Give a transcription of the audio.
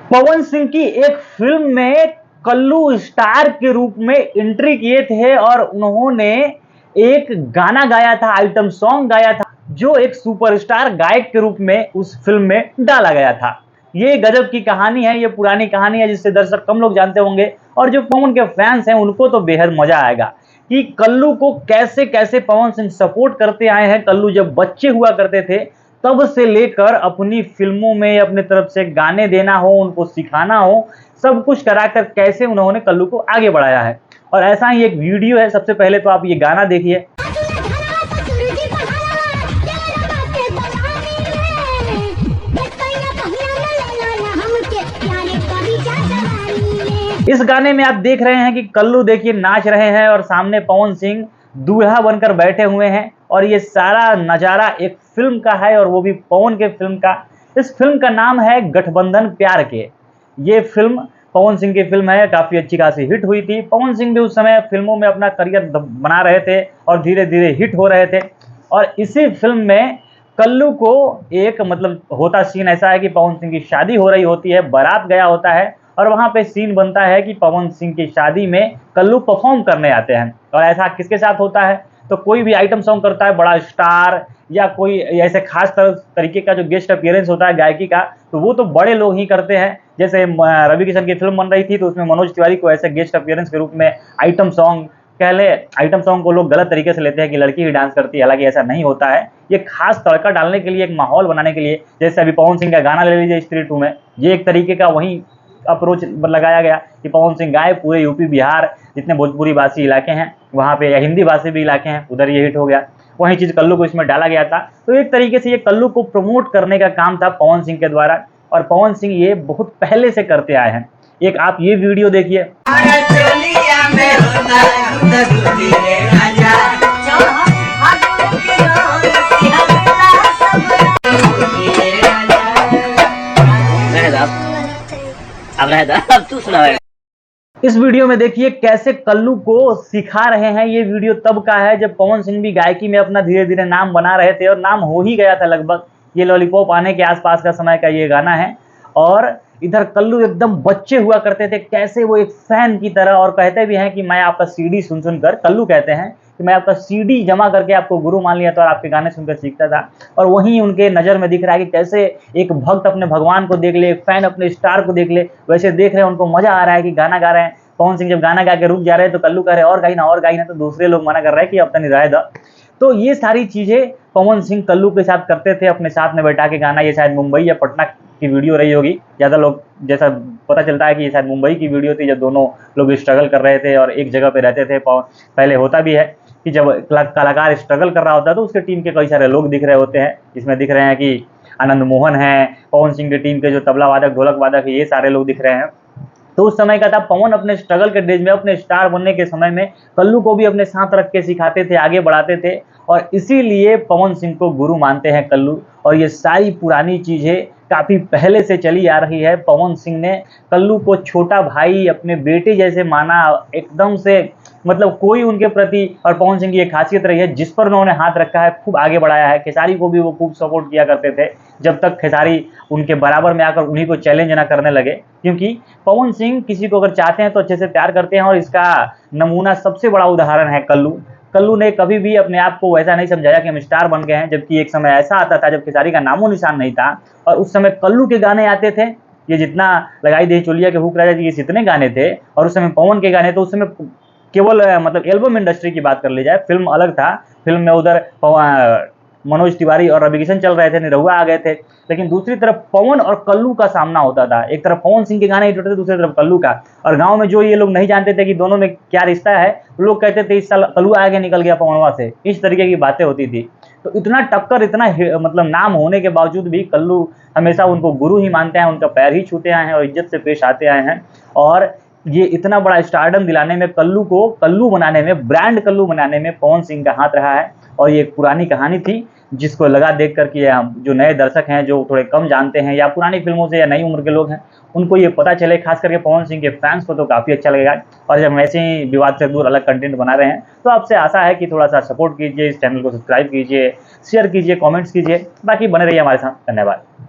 पवन सिंह की एक फिल्म में कल्लू स्टार के रूप में एंट्री किए थे और उन्होंने एक गाना गाया था, आइटम सॉन्ग गाया था, जो एक सुपरस्टार गायक के रूप में उस फिल्म में डाला गया था। ये गजब की कहानी है, ये पुरानी कहानी है जिससे दर्शक कम लोग जानते होंगे और जो पवन के फैंस हैं उनको तो बेहद मजा आएगा कि कल्लू को कैसे कैसे पवन सिंह सपोर्ट करते आए हैं। कल्लू जब बच्चे हुआ करते थे तब से लेकर अपनी फिल्मों में अपनी तरफ से गाने देना हो, उनको सिखाना हो, सब कुछ कराकर कैसे उन्होंने कल्लू को आगे बढ़ाया है। और ऐसा ही एक वीडियो है, सबसे पहले तो आप ये गाना देखिए। इस गाने में आप देख रहे हैं कि कल्लू देखिए नाच रहे हैं और सामने पवन सिंह दूल्हा बनकर बैठे हुए हैं और ये सारा नजारा एक फिल्म का है और वो भी पवन के फिल्म का। इस फिल्म का नाम है गठबंधन प्यार के। ये फिल्म पवन सिंह की फिल्म है, काफी अच्छी खासी हिट हुई थी। पवन सिंह भी उस समय फिल्मों में अपना करियर बना रहे थे और धीरे धीरे हिट हो रहे थे। और इसी फिल्म में कल्लू को एक होता सीन ऐसा है कि पवन सिंह की शादी हो रही होती है, बारात गया होता है और वहां पे सीन बनता है कि पवन सिंह की शादी में कल्लू परफॉर्म करने आते हैं। और ऐसा किसके साथ होता है, तो कोई भी आइटम सॉन्ग करता है बड़ा स्टार या कोई ऐसे खास तरीके का जो गेस्ट अपीयरेंस होता है गायकी का, तो वो तो बड़े लोग ही करते हैं। जैसे रवि किशन की फिल्म बन रही थी तो उसमें मनोज तिवारी को ऐसे गेस्ट अपीयरेंस के रूप में आइटम सॉन्ग, कह ले आइटम सॉन्ग को लोग गलत तरीके से लेते हैं कि लड़की ही डांस करती है, हालांकि ऐसा नहीं होता है। ये खास तड़का डालने के लिए, एक माहौल बनाने के लिए, जैसे अभी पवन सिंह का गाना ले लीजिए स्त्री 2 में, ये एक तरीके का वही अप्रोच लगाया गया कि पवन सिंह गाए, पूरे यूपी बिहार जितने भोजपुरी भाषी इलाके हैं वहाँ पे, या हिंदी भाषी भी इलाके हैं उधर ये हिट हो गया। वही चीज़ कल्लू को इसमें डाला गया था। तो एक तरीके से ये कल्लू को प्रमोट करने का काम था पवन सिंह के द्वारा और पवन सिंह ये बहुत पहले से करते आए हैं। एक आप ये वीडियो देखिए। अब तू सुना। इस वीडियो में देखिए कैसे कल्लू को सिखा रहे हैं। ये वीडियो तब का है जब पवन सिंह भी गायकी में अपना धीरे धीरे नाम बना रहे थे और नाम हो ही गया था लगभग। ये लॉलीपॉप आने के आसपास का समय का ये गाना है और इधर कल्लू एकदम बच्चे हुआ करते थे, कैसे वो एक फैन की तरह, और कहते भी हैं कि मैं आपका सीडी सुन सुनकर, कल्लू कहते हैं कि मैं आपका सीडी जमा करके आपको गुरु मान लिया था और आपके गाने सुनकर सीखता था। और वहीं उनके नज़र में दिख रहा है कि कैसे एक भक्त अपने भगवान को देख ले, एक फैन अपने स्टार को देख ले, वैसे देख रहे हैं, उनको मजा आ रहा है कि गाना गा रहे हैं। पवन सिंह जब गाना गा के रुक जा रहे हैं तो कल्लू कह रहे और गाई ना, तो दूसरे लोग मना कर रहे हैं कि अब तक नहीं रहे। तो ये सारी चीज़ें पवन सिंह कल्लू के साथ करते थे, अपने साथ में बैठा के गाना। ये शायद मुंबई या पटना की वीडियो रही होगी, ज़्यादा लोग जैसा पता चलता है कि ये शायद मुंबई की वीडियो थी जब दोनों लोग स्ट्रगल कर रहे थे और एक जगह पे रहते थे। पहले होता भी है कि जब कलाकार स्ट्रगल कर रहा होता है तो उसके टीम के कई सारे लोग दिख रहे होते हैं। इसमें दिख रहे हैं कि आनंद मोहन है, पवन सिंह की टीम के जो तबला वादक, ढोलक वादक है, ये सारे लोग दिख रहे हैं। तो उस समय का था पवन अपने स्ट्रगल के डेज में, अपने स्टार बनने के समय में कल्लू को भी अपने साथ रख के सिखाते थे, आगे बढ़ाते थे और इसीलिए पवन सिंह को गुरु मानते हैं कल्लू। और ये सारी पुरानी चीज़ें काफ़ी पहले से चली आ रही है। पवन सिंह ने कल्लू को छोटा भाई, अपने बेटे जैसे माना, एकदम से कोई उनके प्रति, और पवन सिंह की एक खासियत रही है जिस पर उन्होंने हाथ रखा है खूब आगे बढ़ाया है। खेसारी को भी वो खूब सपोर्ट किया करते थे जब तक खेसारी उनके बराबर में आकर उन्हीं को चैलेंज ना करने लगे, क्योंकि पवन सिंह किसी को अगर चाहते हैं तो अच्छे से प्यार करते हैं। और इसका नमूना सबसे बड़ा उदाहरण है कल्लू। कल्लू ने कभी भी अपने आप को वैसा नहीं समझाया कि हम स्टार बन गए हैं, जबकि एक समय ऐसा आता था जब खेसारी का नामो निशान नहीं था और उस समय कल्लू के गाने आते थे। ये जितना लगाई दे चोलिया के हुक राजा जी, ये जितने गाने थे और उस समय पवन के गाने, तो उस समय केवल एल्बम इंडस्ट्री की बात कर ली जाए, फिल्म अलग था। फिल्म में उधर मनोज तिवारी और रवि किशन चल रहे थे, निरहुआ आ गए थे, लेकिन दूसरी तरफ पवन और कल्लू का सामना होता था। एक तरफ पवन सिंह के गाने हिट होते थे, दूसरी तरफ कल्लू का। और गांव में जो ये लोग नहीं जानते थे कि दोनों में क्या रिश्ता है, लोग कहते थे इस साल कल्लू आगे निकल गया पवनवा से, इस तरीके की बातें होती थी। तो इतना टक्कर, इतना नाम होने के बावजूद भी कल्लू हमेशा उनको गुरु ही मानते हैं, उनका पैर ही छूते आए हैं और इज्जत से पेश आते आए हैं। और ये इतना बड़ा स्टारडम दिलाने में, कल्लू को कल्लू बनाने में, ब्रांड कल्लू बनाने में पवन सिंह का हाथ रहा है। और ये एक पुरानी कहानी थी जिसको लगा देख कर कि जो नए दर्शक हैं, जो थोड़े कम जानते हैं या पुरानी फिल्मों से या नई उम्र के लोग हैं, उनको ये पता चले, खास करके पवन सिंह के फैंस को तो काफ़ी अच्छा लगेगा। और जब हम ऐसे ही विवाद से दूर अलग कंटेंट बना रहे हैं तो आपसे आशा है कि थोड़ा सा सपोर्ट कीजिए, इस चैनल को सब्सक्राइब कीजिए, शेयर कीजिए, कमेंट्स कीजिए, बाकी बने रहिए हमारे साथ। धन्यवाद।